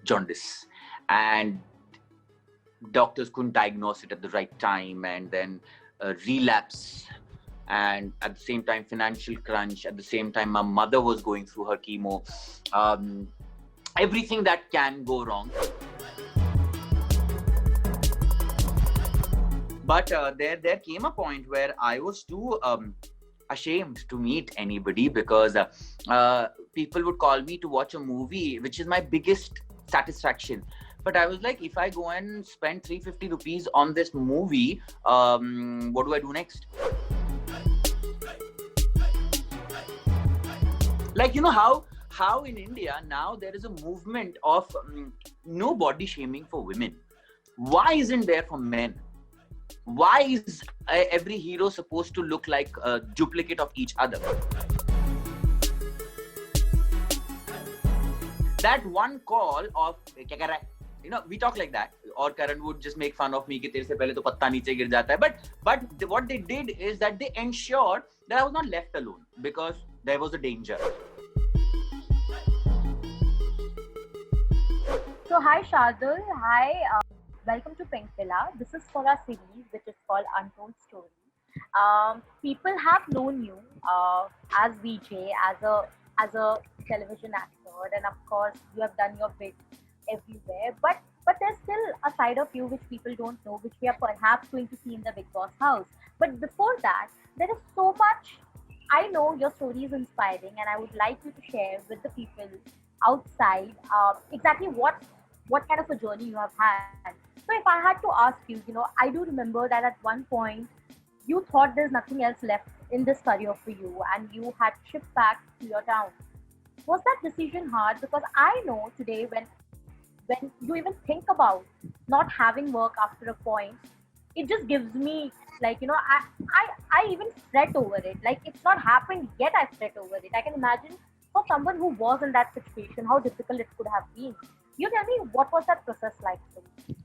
jaundice, and doctors couldn't diagnose it at the right time, and then relapse, and at the same time financial crunch. At the same time, my mother was going through her chemo. Everything that can go wrong. But there came a point where I was too ashamed to meet anybody, because people would call me to watch a movie, which is my biggest satisfaction. But I was like, if I go and spend 350 rupees on this movie, what do I do next? Like, you know how in India now there is a movement of no body shaming for women. Why isn't there for men? Why is every hero supposed to look like a duplicate of each other? That one call of, you know, we talk like that, or Karan would just make fun of me कि तेरे से पहले तो पत्ता नीचे गिर जाता है. But what they did is that they ensured that I was not left alone, because there was a danger. So hi Shardul, hi. Welcome to Pink Villa. This is for our series which is called Untold Stories. People have known you as VJ, as a television actor, and of course you have done your bit everywhere. But there's still a side of you which people don't know, which we are perhaps going to see in the Big Boss house. But before that, there is so much. I know your story is inspiring, and I would like you to share with the people outside exactly what kind of a journey you have had. So if I had to ask you, I do remember that at one point you thought there's nothing else left in this career for you and you had shipped back to your town. Was that decision hard? Because I know today when you even think about not having work after a point, it just gives me like, I even fret over it. Like it's not happened yet, I fret over it. I can imagine for someone who was in that situation, how difficult it could have been. You tell me, what was that process like for you?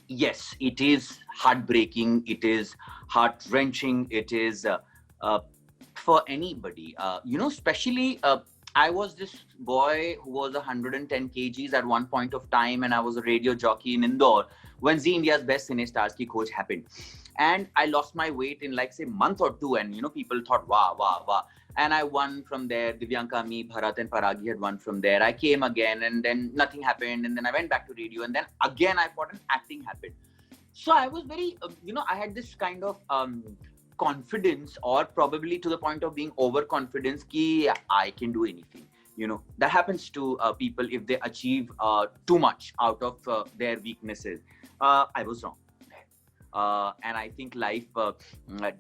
Yes, it is heartbreaking. It is heart-wrenching. It is for anybody. Especially I was this boy who was 110 kgs at one point of time, and I was a radio jockey in Indore when Zee India's Best Cine Stars ki Khoj happened. And I lost my weight in like say month or two, and people thought wow. And I won from there. Divyanka, me, Bharat and Paragi had won from there. I came again, and then nothing happened. And then I went back to radio, and then again I thought an acting happened. So I was very, I had this kind of confidence, or probably to the point of being overconfidence, ki I can do anything. That happens to people if they achieve too much out of their weaknesses. I was wrong. And I think life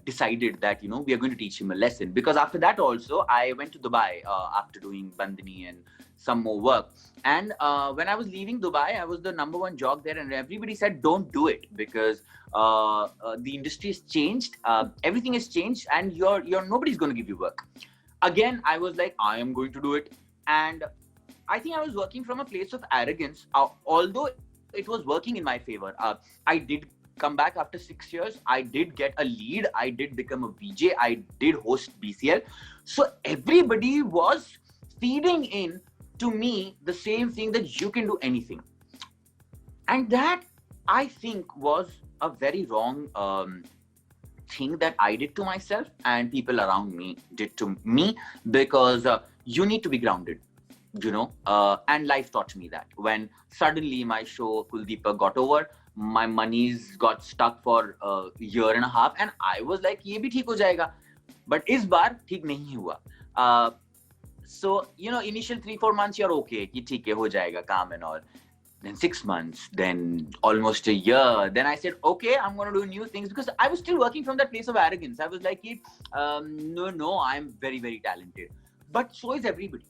decided that, we are going to teach him a lesson. Because after that also, I went to Dubai after doing Bandhani and some more work. And when I was leaving Dubai, I was the #1 jock there, and everybody said, don't do it, because the industry has changed. Everything has changed, and nobody's going to give you work. Again, I was like, I am going to do it. And I think I was working from a place of arrogance, although it was working in my favor. I did come back after 6 years. I did get a lead. I did become a VJ. I did host BCL. So everybody was feeding in to me the same thing, that you can do anything. And that, I think, was a very wrong thing that I did to myself and people around me did to me, because you need to be grounded. And life taught me that. When suddenly my show Kuldeepa got over, my monies got stuck for a year and a half, and I was like, ye bhi theek ho jayega. But is baar theek nahi hua. So, initial 3-4 months you're okay, ki theek hai, ho jayega, calm and all. Then 6 months, then almost a year. Then I said, okay, I'm going to do new things, because I was still working from that place of arrogance. I was like, no, I'm very, very talented. But so is everybody.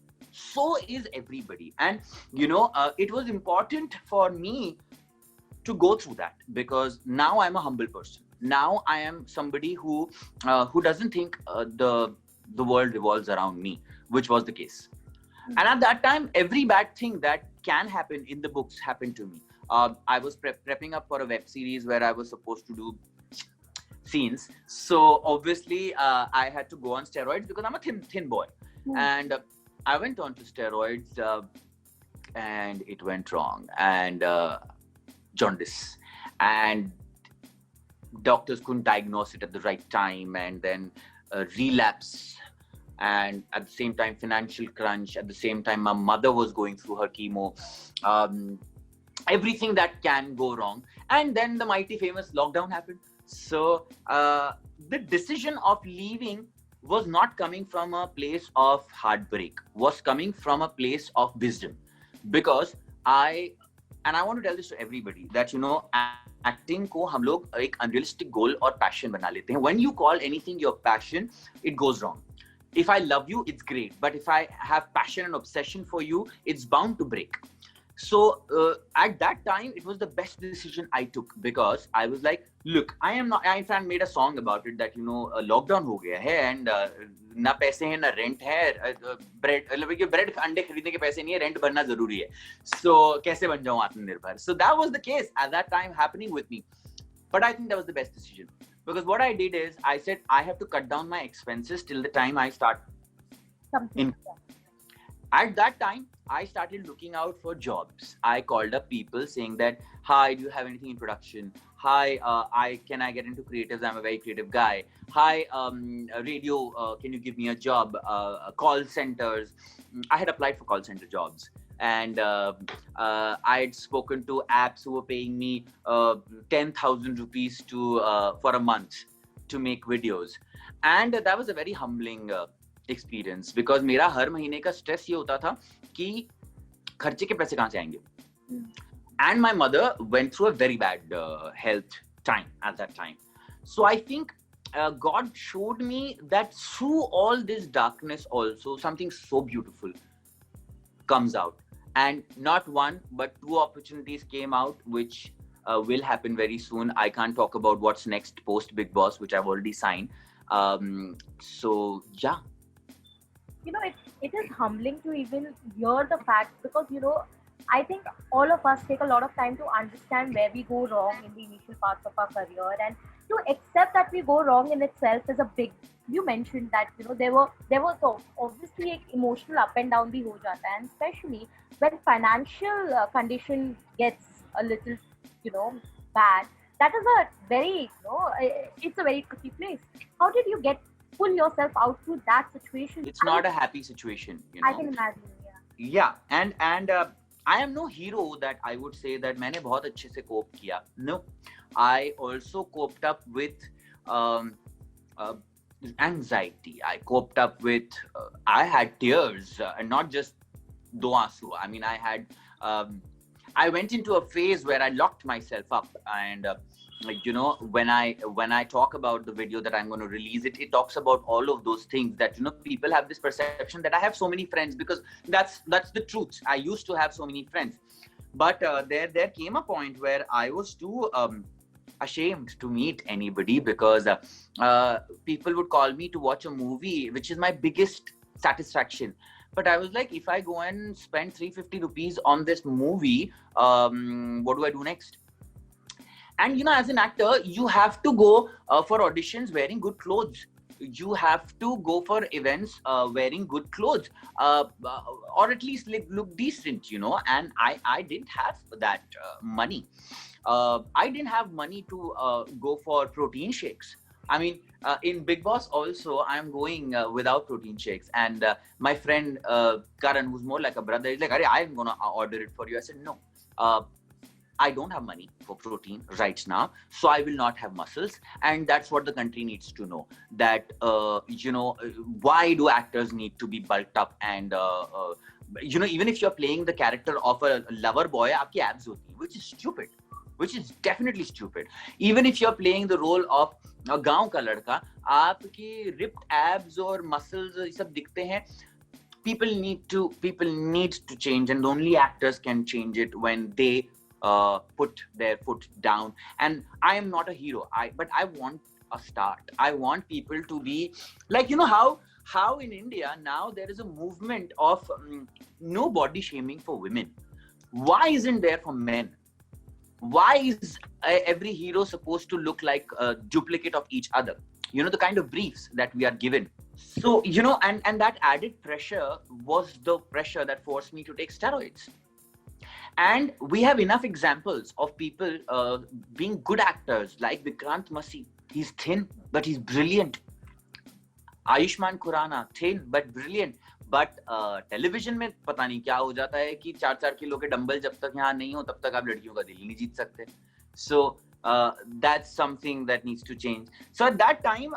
And, it was important for me to go through that, because now I'm a humble person. Now I am somebody who doesn't think the world revolves around me, which was the case. And at that time, every bad thing that can happen in the books happened to me. I was prepping up for a web series where I was supposed to do scenes. So obviously, I had to go on steroids because I'm a thin boy. And I went on to steroids. and it went wrong, and jaundice, and doctors couldn't diagnose it at the right time, and then relapse, and at the same time financial crunch. At the same time, my mother was going through her chemo. um, Everything that can go wrong, and then the mighty famous lockdown happened. So the decision of leaving was not coming from a place of heartbreak, was coming from a place of wisdom. Because I and I want to tell this to everybody that, acting को हम लोग एक unrealistic goal और passion बना लेते हैं. When you call anything your passion, it goes wrong. If I love you, it's great, but if I have passion and obsession for you, it's bound to break. So at that time, it was the best decision I took, because I was like, look, I am not. I in fact made a song about it that, lockdown हो गया है, and ना पैसे हैं ना rent है, bread मतलब कि bread अंडे खरीदने के पैसे नहीं है, rent भरना जरूरी है. So कैसे बन जाऊँ आत्मनिर्भर? So that was the case at that time happening with me. But I think that was the best decision, because what I did is I said I have to cut down my expenses till the time I start. Something. At that time, I started looking out for jobs. I called up people saying that, hi, do you have anything in production? Hi, can I get into creatives? I'm a very creative guy. Hi, radio, can you give me a job? Call centers. I had applied for call center jobs. And I had spoken to apps who were paying me 10,000 rupees for a month to make videos. And that was a very humbling experience, because मेरा हर महीने का stress ये होता था कि खर्चे के पैसे कहाँ से आएंगे. And my mother went through a very bad health time at that time. So I think God showed me that through all this darkness also something so beautiful comes out. And not one, but two opportunities came out, which will happen very soon. I can't talk about what's next post Bigg Boss, which I've already signed. So yeah. It is humbling to even hear the facts, because I think all of us take a lot of time to understand where we go wrong in the initial parts of our career, and to accept that we go wrong in itself is a big. You mentioned that there was obviously an emotional up and down भी हो जाता है, and especially when financial condition gets a little bad. That is a very it's a very tricky place. How did you pull yourself out through that situation? It's not a happy situation, I can imagine. Yeah, and I am no hero that I would say that मैंने बहुत अच्छे से cope किया. No, I also coped up with anxiety. I coped up with I had tears, and not just do आंसू. I mean, I went into a phase where I locked myself up, and when I talk about the video that I'm going to release, it talks about all of those things that people have this perception that I have so many friends, because that's the truth. I used to have so many friends, but there came a point where I was too ashamed to meet anybody, because people would call me to watch a movie, which is my biggest satisfaction. But I was like, if I go and spend 350 rupees on this movie, what do I do next? And as an actor, you have to go for auditions wearing good clothes. You have to go for events wearing good clothes, or at least look decent, And I didn't have that money. I didn't have money to go for protein shakes. I mean, in Bigg Boss also, I'm going without protein shakes. And my friend Karan, who's more like a brother, is like, I'm going to order it for you. I said, no. I don't have money for protein right now, so I will not have muscles. And that's what the country needs to know, that, why do actors need to be bulked up? And, even if you're playing the character of a lover boy, aapki abs hoti, which is stupid, which is definitely stupid. Even if you're playing the role of a gaon ka ladka, aapki ripped abs or muscles ye sab dikhte hain. People need to change, and only actors can change it when they put their foot down. And I am not a hero, but I want a start. I want people to be like, how in India now there is a movement of no body shaming for women. Why isn't there for men? Why is every hero supposed to look like a duplicate of each other? The kind of briefs that we are given. So, and that added pressure was the pressure that forced me to take steroids. And we have enough examples of people being good actors, like Vikrant Massey. He's thin, but he's brilliant. Ayushmann Khurrana, thin but brilliant. But television में पता नहीं क्या हो जाता है कि 4-4 kilo के dumbbell जब तक यहाँ नहीं हो तब तक आप लड़कियों का दिल नहीं जीत सकते. So that's something that needs to change. So at that time,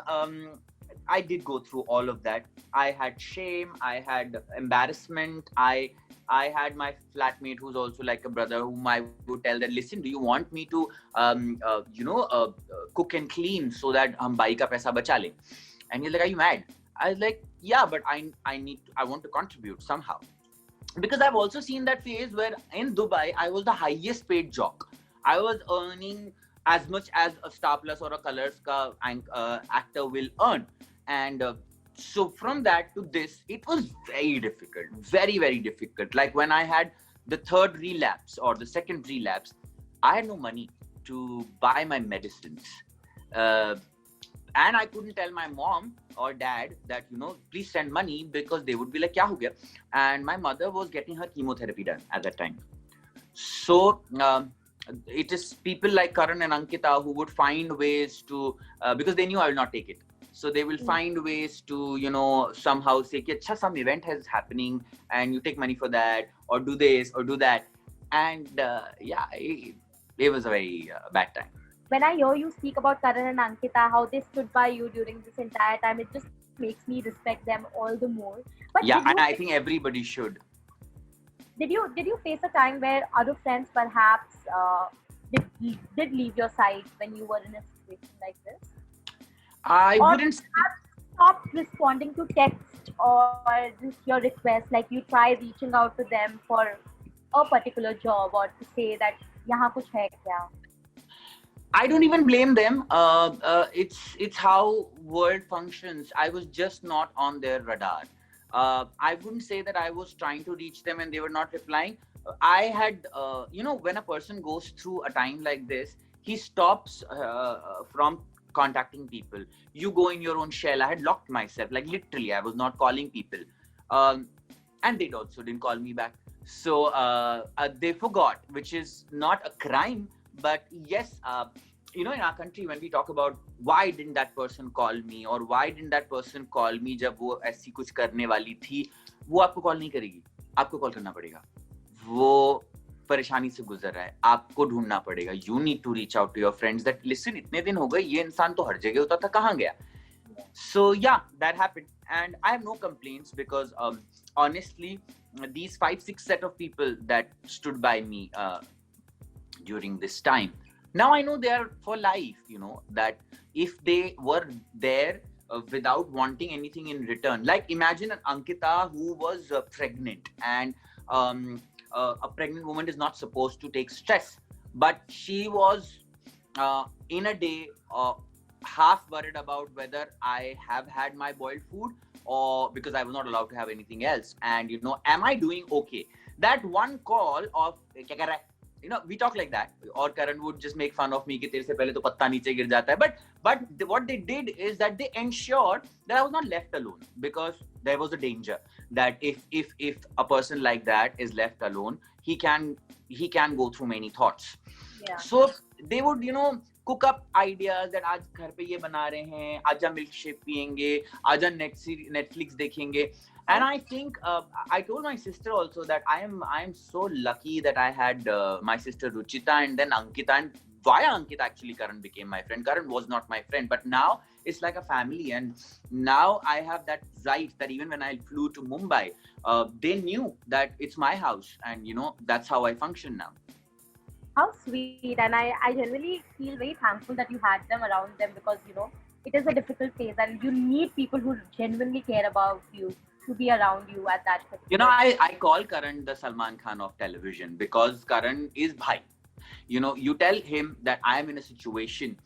I did go through all of that. I had shame, I had embarrassment, I had my flatmate who's also like a brother, whom I would tell that, listen, do you want me to cook and clean so that हम by का पैसा बचा लें? And he's like, are you mad? I was like, yeah, but I want to contribute somehow. Because I've also seen that phase where in Dubai, I was the highest paid jock. I was earning as much as a Star Plus or a Colors ka actor will earn. And so from that to this, it was very difficult, very, very difficult. Like when I had the third relapse or the second relapse, I had no money to buy my medicines. And I couldn't tell my mom or dad that, please send money, because they would be like, kya ho gaya? And my mother was getting her chemotherapy done at that time. So it is people like Karan and Ankita who would find ways to, because they knew I will not take it. So they will find ways to, somehow say, Acha, some event is happening and you take money for that, or do this or do that. And it was a very bad time. When I hear you speak about Karan and Ankita, how they stood by you during this entire time, it just makes me respect them all the more. But yeah, and I think everybody should. Did you face a time where other friends perhaps did leave your side when you were in a situation like this? I wouldn't stop responding to text or just your request, like you try reaching out to them for a particular job or to say that yahan kuch hai kya? I don't even blame them. It's how world functions. I was just not on their radar. I wouldn't say that I was trying to reach them and they were not replying. I had, when a person goes through a time like this, he stops from contacting people. You go in your own shell. I had locked myself, like literally, I was not calling people. And they also didn't call me back. So they forgot, which is not a crime. But yes, in our country, when we talk about why didn't that person call me or why didn't that person call me जब वो ऐसी कुछ करने वाली थी, वो आपको call नहीं करेगी, आपको कॉल करना पड़ेगा. वो परेशानी से गुजर रहा है, आपको ढूंढना पड़ेगा. You need to reach out to your friends that listen, इतने दिन हो गए, ये इंसान तो हर जगह होता था, कहाँ गया? So yeah, that happened, and I have no complaints because honestly, these 5-6 set of people that stood by me during this time, now I know they are for life, that if they were there without wanting anything in return, like imagine an Ankita who was pregnant, and a pregnant woman is not supposed to take stress, but she was in a day half worried about whether I have had my boiled food or because I was not allowed to have anything else, and am I doing okay? That one call of kya kar raha hai? We talk like that, or Karan would just make fun of me कि तेरे से पहले तो पत्ता नीचे गिर जाता है. But what they did is that they ensured that I was not left alone, because there was a danger that if a person like that is left alone, he can go through many thoughts. Yeah. So they would cook up ideas that आज घर पे ये बना रहे हैं, आजा milkshake पियेंगे, आजा Netflix देखेंगे. And I think I told my sister also that I am so lucky that I had my sister Ruchita and then Ankita, and via Ankita actually Karan became my friend. Karan was not my friend, but now it's like a family, and now I have that right that even when I flew to Mumbai, they knew that it's my house, and that's how I function now. How sweet, and I genuinely feel very thankful that you had them around them, because it is a difficult phase and you need people who genuinely care about you to be around you at that particular I call Karan the Salman Khan of television, because Karan is bhai. You tell him that I am in a situation,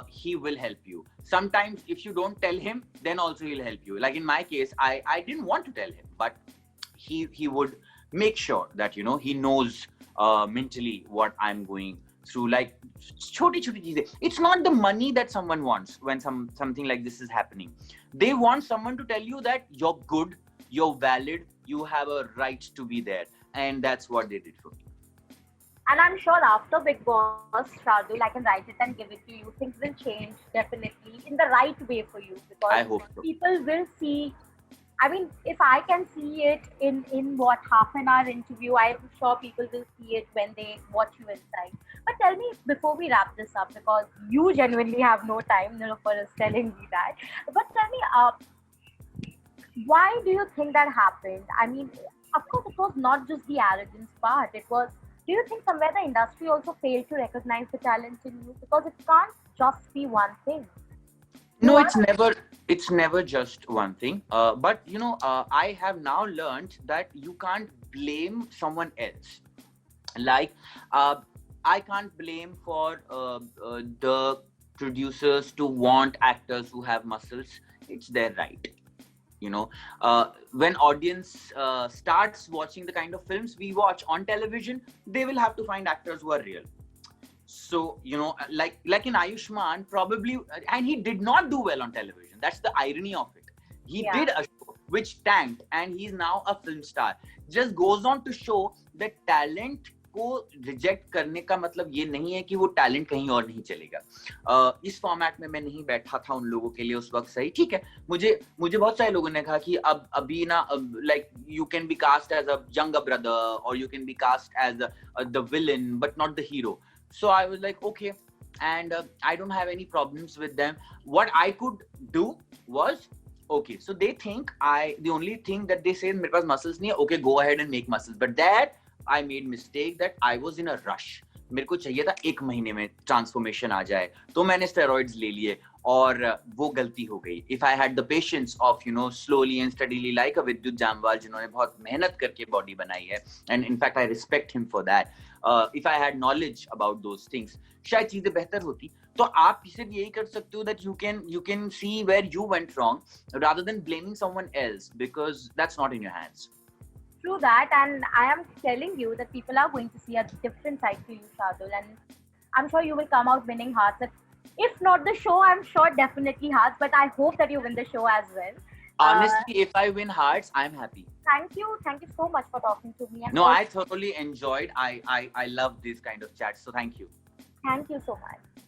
he will help you. Sometimes if you don't tell him, then also he'll help you. Like in my case, I didn't want to tell him, but he would make sure that he knows mentally what I'm going through. Like choti cheeze. It's not the money that someone wants when something like this is happening. They want someone to tell you that you're good, you're valid, you have a right to be there, and that's what they did for me. And I'm sure after Big Boss, Shardul, I can write it and give it to you. Things will change definitely in the right way for you, because I hope so. people will see. I mean, if I can see it in what, half an hour interview, I'm sure people will see it when they watch you inside. But tell me before we wrap this up, because you genuinely have no time, for us telling me that. But tell me, why do you think that happened? I mean, of course, it was not just the arrogance part. It was. Do you think somewhere the industry also failed to recognize the talent in you? Because it can't just be one thing. You No, are. it's never just one thing. But I have now learned that you can't blame someone else. Like, uh, I can't blame for the producers to want actors who have muscles. It's their right. you know when audience starts watching the kind of films we watch on television, they will have to find actors who are real. So like in Ayushman, probably, and he did not do well on television. That's the irony of it. He Yeah. did a show which tanked, and he's now a film star. Just goes on to show that talent को reject करने का मतलब ये नहीं है कि वो talent कहीं और नहीं चलेगा. इस फॉर्मेट में मैं नहीं बैठा था उन लोगों के लिए उस वक्त. सही, ठीक है. मुझे बहुत सारे लोगों ने कहा कि अब अभी ना, like you can be cast as a younger brother, और you can be cast as the villain but not the hero. So I was like, okay, and I don't have any problems with them. What I could do was, okay, so they think the only thing that they say, मेरे पास muscles नहीं है, okay, go ahead and make muscles. But that I made mistake that I was in a rush. मेरे को चाहिए था 1 महीने में transformation आ जाए, तो मैंने स्टेरॉइड्स ले लिए, और वो गलती हो गई. If I had the patience of slowly and steadily, like अ विद्युत जामवाल जिन्होंने बहुत मेहनत करके बॉडी बनाई है, and in fact I respect him for that. If I had knowledge about those things, शायद चीजें बेहतर होती. तो आप सिर्फ यही कर सकते हो that you can see where you went wrong rather than blaming someone else, because that's not in your hands. True that, and I am telling you that people are going to see a different side to you, Shardul, and I'm sure you will come out winning hearts. If not the show, I'm sure definitely hearts, but I hope that you win the show as well. Honestly, if I win hearts, I'm happy. Thank you so much for talking to me. And No, I thoroughly enjoyed. I love this kind of chat. So thank you. Thank you so much.